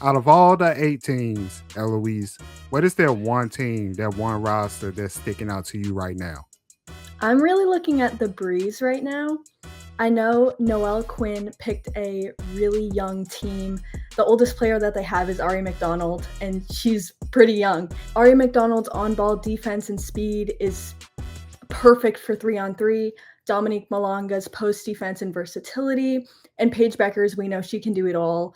Out of all the 8 teams, Eloise, what is that one team, that one roster that's sticking out to you right now? I'm really looking at the Breeze right now. I know Noelle Quinn picked a really young team. The oldest player that they have is Ari McDonald, and she's pretty young. Ari McDonald's on ball defense and speed is perfect for 3-on-3. Dominique Malanga's post defense and versatility. And Paige Beckers, we know she can do it all.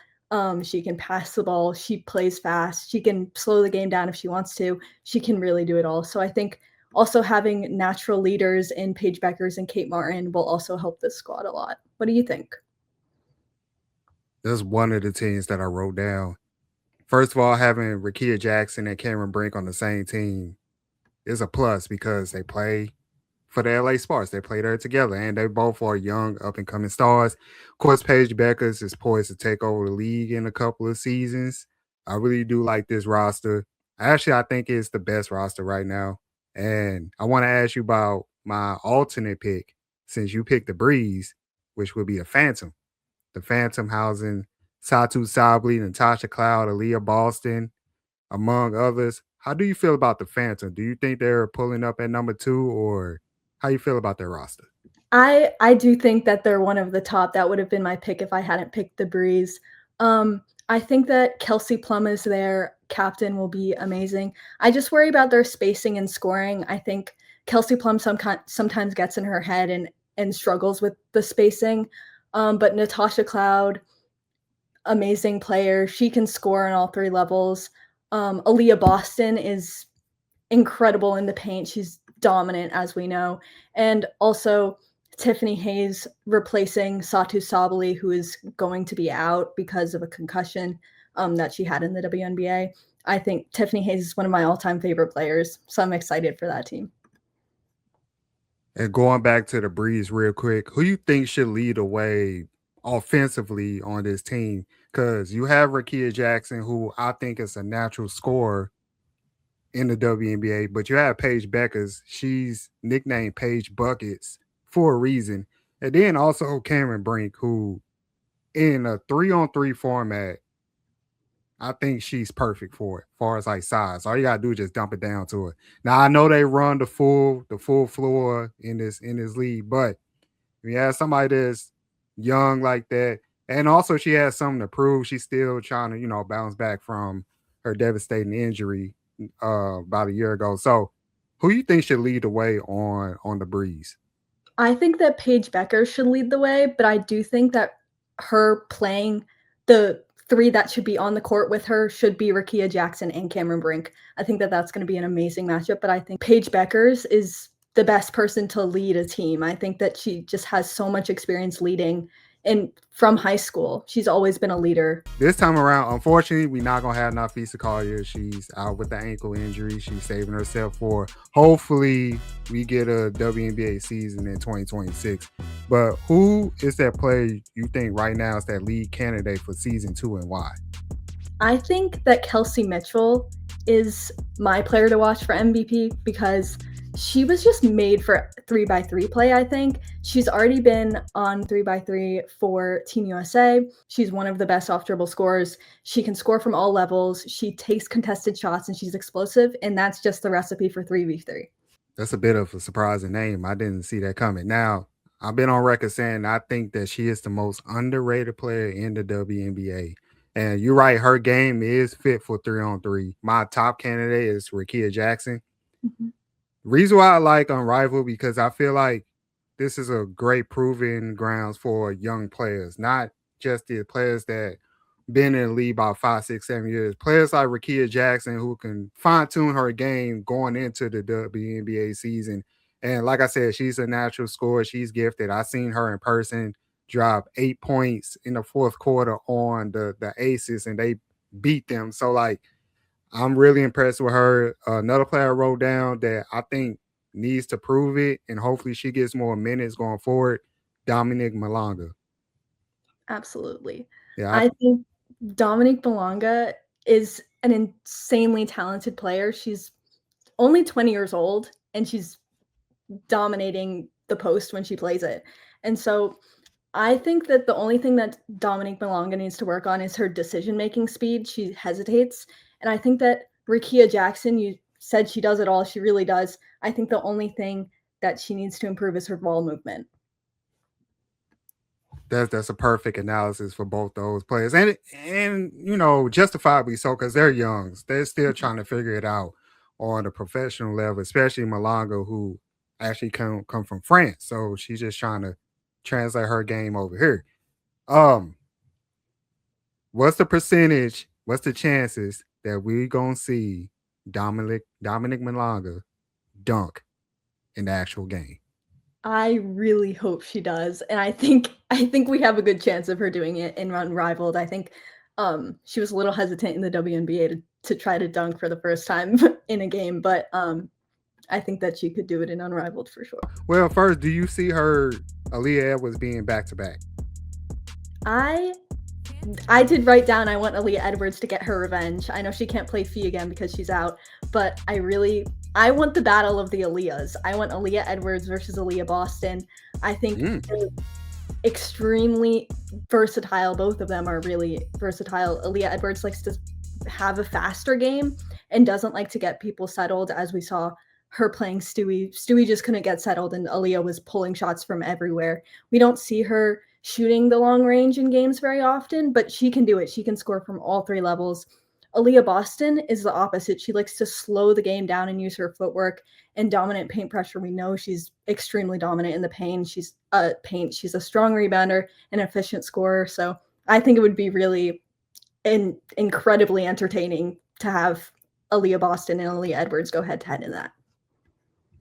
She can pass the ball. She plays fast. She can slow the game down if she wants to. She can really do it all. So I think also having natural leaders in Paige Beckers and Kate Martin will also help this squad a lot. What do you think? That's one of the teams that I wrote down. First of all, having Rakia Jackson and Cameron Brink on the same team is a plus because they play for the LA Sparks. They play there together, and they both are young, up and coming stars. Of course, Paige Beckers is poised to take over the league in a couple of seasons. I really do like this roster. Actually, I think it's the best roster right now. And I want to ask you about my alternate pick, since you picked the Breeze, which would be the Phantom. The Phantom housing Satu Sabli, Natasha Cloud, Aaliyah Boston, among others. How do you feel about the Phantom? Do you think they're pulling up at number two, or how you feel about their roster? I do think that they're one of the top. That would have been my pick if I hadn't picked the Breeze. I think that Kelsey Plum is their captain will be amazing. I just worry about their spacing and scoring. I think Kelsey Plum sometimes gets in her head and struggles with the spacing. But Natasha Cloud, amazing player. She can score on all three levels. Aaliyah Boston is incredible in the paint. She's dominant, as we know. And also Tiffany Hayes replacing Satu Sabali, who is going to be out because of a concussion that she had in the WNBA. I think Tiffany Hayes is one of my all-time favorite players, so I'm excited for that team. And going back to the Breeze real quick, who you think should lead the way offensively on this team? Because you have Rakia Jackson, who I think is a natural scorer in the WNBA, but you have Paige Beckers. She's nicknamed Paige Buckets for a reason. And then also Cameron Brink, who in a 3-on-3 format, I think she's perfect for it, as far as like size. All you gotta do is just dump it down to her. Now I know they run the full floor in this league, but when you have somebody that's young like that, and also she has something to prove. She's still trying to, bounce back from her devastating injury about a year ago. So who you think should lead the way on the Breeze? I think that Paige Becker should lead the way, but I do think that her playing the three that should be on the court with her should be Rakia Jackson and Cameron Brink. I think that that's going to be an amazing matchup, but I think Paige Beckers is the best person to lead a team. I think that she just has so much experience leading, and from high school, she's always been a leader. This time around, unfortunately, we're not gonna have Nafisa Collier. She's out with the ankle injury. She's saving herself for hopefully we get a WNBA season in 2026. But who is that player you think right now is that lead candidate for season two, and why? I think that Kelsey Mitchell is my player to watch for MVP because she was just made for 3x3 play, I think. She's already been on 3x3 for Team USA. She's one of the best off dribble scorers. She can score from all levels. She takes contested shots and she's explosive. And that's just the recipe for 3v3. That's a bit of a surprising name. I didn't see that coming. Now, I've been on record saying I think that she is the most underrated player in the WNBA. And you're right, her game is fit for 3-on-3. My top candidate is Rakia Jackson. Mhm. Reason why I like Unrivaled because I feel like this is a great proving grounds for young players, not just the players that been in the league about 5, 6, 7 years. Players like Rakia Jackson who can fine tune her game going into the WNBA season. And like I said, she's a natural scorer. She's gifted. I seen her in person drop 8 points in the fourth quarter on the Aces, and they beat them. So like I'm really impressed with her. Another player I wrote down that I think needs to prove it, and hopefully she gets more minutes going forward. Dominic Malonga. Absolutely. Yeah, I think Dominique Belonga is an insanely talented player. She's only 20 years old and she's dominating the post when she plays it. And so I think that the only thing that Dominique Malonga needs to work on is her decision-making speed. She hesitates, and I think that Rickea Jackson, you said she does it all, she really does. I think the only thing that she needs to improve is her ball movement. That's a perfect analysis for both those players, and justifiably so because they're young. They're still trying to figure it out on a professional level, especially Malanga, who actually come from France. So she's just trying to translate her game over here. Um, what's the percentage? What's the chances that we gonna see Dominic Malanga dunk in the actual game? I really hope she does, and I think we have a good chance of her doing it in Unrivaled. I think, she was a little hesitant in the WNBA to try to dunk for the first time in a game, but, I think that she could do it in Unrivaled for sure. Well, first, do you see her Aaliyah Edwards being back to back? I I did write down I want Aaliyah Edwards to get her revenge. I know she can't play Fee again because she's out, but I want the battle of the Aaliyahs. I want Aaliyah Edwards versus Aaliyah Boston. I think Mm. they're extremely versatile. Both of them are really versatile. Aaliyah Edwards likes to have a faster game and doesn't like to get people settled, as we saw her playing Stewie. Stewie just couldn't get settled, and Aaliyah was pulling shots from everywhere. We don't see her shooting the long range in games very often, but she can do it. She can score from all three levels. Aaliyah Boston is the opposite. She likes to slow the game down and use her footwork and dominant paint pressure. We know she's extremely dominant in the paint. She's a strong rebounder, an efficient scorer. So I think it would be really incredibly entertaining to have Aaliyah Boston and Aaliyah Edwards go head to head in that.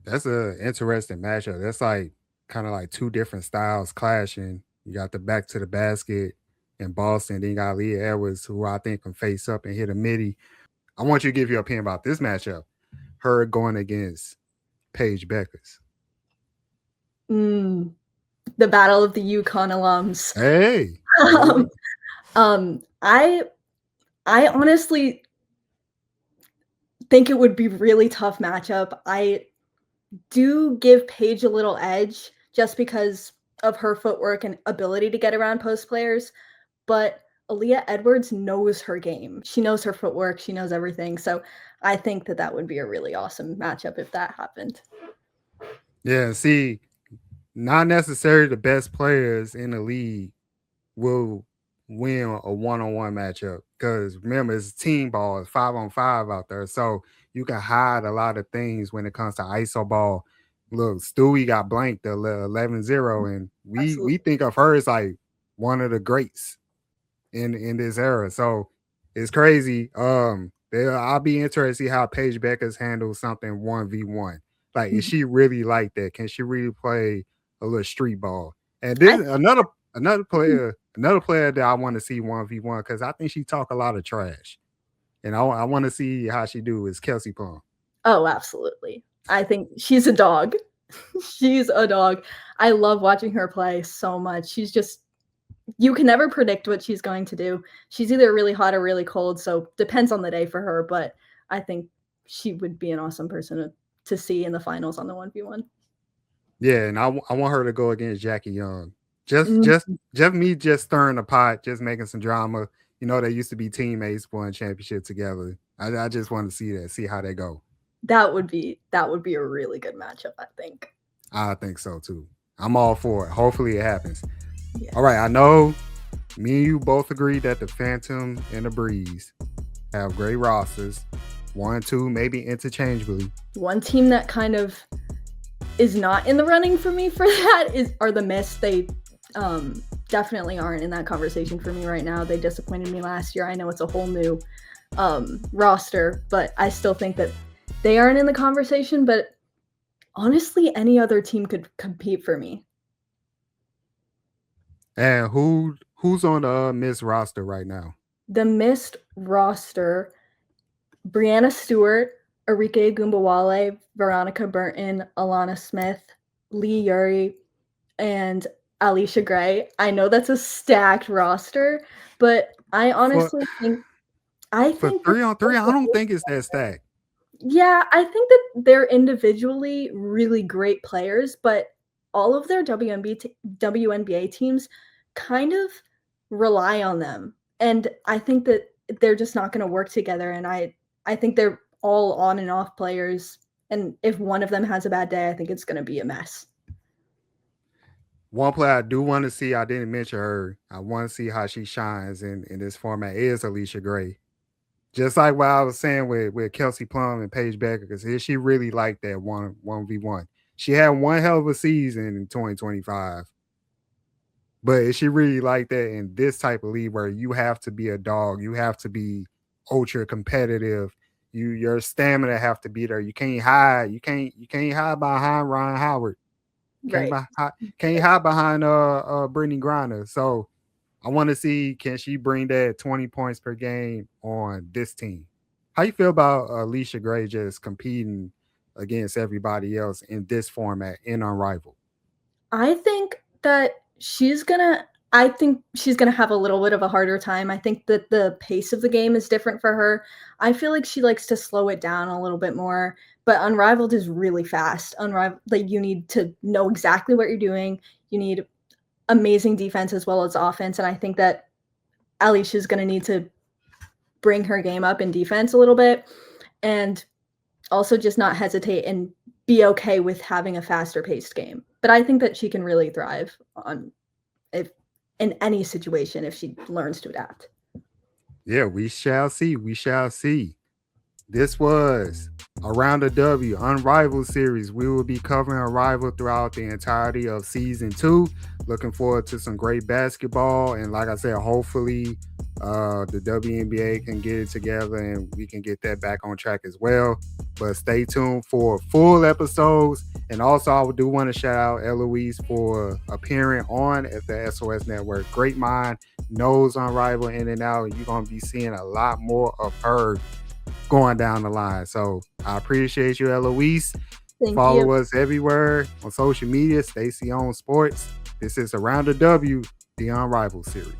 That's a interesting matchup. That's like kind of like two different styles clashing. You got the back to the basket in Boston, then you got Leah Edwards, who I think can face up and hit a midi. I want you to give your opinion about this matchup. Her going against Paige Beckers. Mm, the battle of the UConn alums. Hey, there we Um, go. I honestly think it would be really tough matchup. I do give Paige a little edge just because of her footwork and ability to get around post players, but Aaliyah Edwards knows her game. She knows her footwork, she knows everything. So I think that that would be a really awesome matchup if that happened. Yeah, see, not necessarily the best players in the league will win a one-on-one matchup because remember it's team ball, it's 5-on-5 out there, so you can hide a lot of things when it comes to ISO ball. Look, Stewie got blanked the 11-0, and we Absolutely. think of her as like one of the greats in this era. So it's crazy. I'll be interested to see how Paige Beckers handles something 1v1. Like, is Mhm. she really like that? Can she really play a little street ball? And I this another player that I want to see 1v1 because I think she talk a lot of trash. And I want to see how she do is Kelsey Plum. Oh, absolutely. I think she's a dog. She's a dog. I love watching her play so much. She's just you can never predict what she's going to do. She's either really hot or really cold, so depends on the day for her, but I think she would be an awesome person to see in the finals on the 1v1. Yeah, and I want her to go against Jackie Young. Just Mm, just just me just stirring the pot, just making some drama. They used to be teammates, won championship together. I just want to see that, see how they go. that would be a really good matchup, I think. I think so too. I'm all for it. Hopefully it happens. All right, I Yes. know me and you both agree that the Phantom and the Breeze have great rosters. One, two, maybe interchangeably. One team that kind of is not in the running for me for that are the Mist. They definitely aren't in that conversation for me right now. They disappointed me last year. I know it's a whole new roster, but I still think that they aren't in the conversation. But honestly, any other team could compete for me. And who's on the Miss roster right now? The Mist roster: Brianna Stewart, Arike Gumbawale, Veronica Burton, Alana Smith, Lee Yuri, and Alicia Gray. I know that's a stacked roster, but I For honestly think I for think that 3-on-3, I don't think it's that stacked. yeah, I think that they're individually really great players, but all of their WNBA teams kind of rely on them. And I think that they're just not gonna work together, and I think they're all on and off players, and if one of them has a bad day, I think it's gonna be a mess. One player I do want to see, I didn't mention her. I want to see how she shines in this format is Alicia Gray. Just like what I was saying with Kelsey Plum and Paige Becker, because is she really like that one v one? She had one hell of a season in 2025, but is she really like that in this type of league where you have to be a dog, you have to be ultra competitive, your stamina have to be there. You can't hide. You can't hide behind Ryan Howard. Can't Right. buy, can't hide behind Brittany Griner. So I want to see can she bring that 20 points per game on this team. How you feel about Alicia Gray just competing against everybody else in this format in Unrivaled? I think that I think she's gonna have a little bit of a harder time. I think that the pace of the game is different for her. I feel like she likes to slow it down a little bit more, but Unrivaled is really fast. Unrivaled, like, you need to know exactly what you're doing. You need amazing defense as well as offense, and I think that Alicia's gonna need to bring her game up in defense a little bit, and also just not hesitate and be okay with having a faster paced game. But I think that she can really thrive on if in any situation if she learns to adapt. Yeah, we shall see. We shall see. This was Around the W Unrivaled series. We will be covering Unrivaled throughout the entirety of season 2. Looking forward to some great basketball. And like I said, hopefully the WNBA can get it together and we can get that back on track as well. But stay tuned for full episodes. And also, I do want to shout out Eloise for appearing on at the SOS Network. Great mind, knows Unrivaled in and out. And you're going to be seeing a lot more of her going down the line. So I appreciate you, Eloise. Thank you. Follow us everywhere on social media. Stacey on Sports. This is Around the W, the Unrivaled series.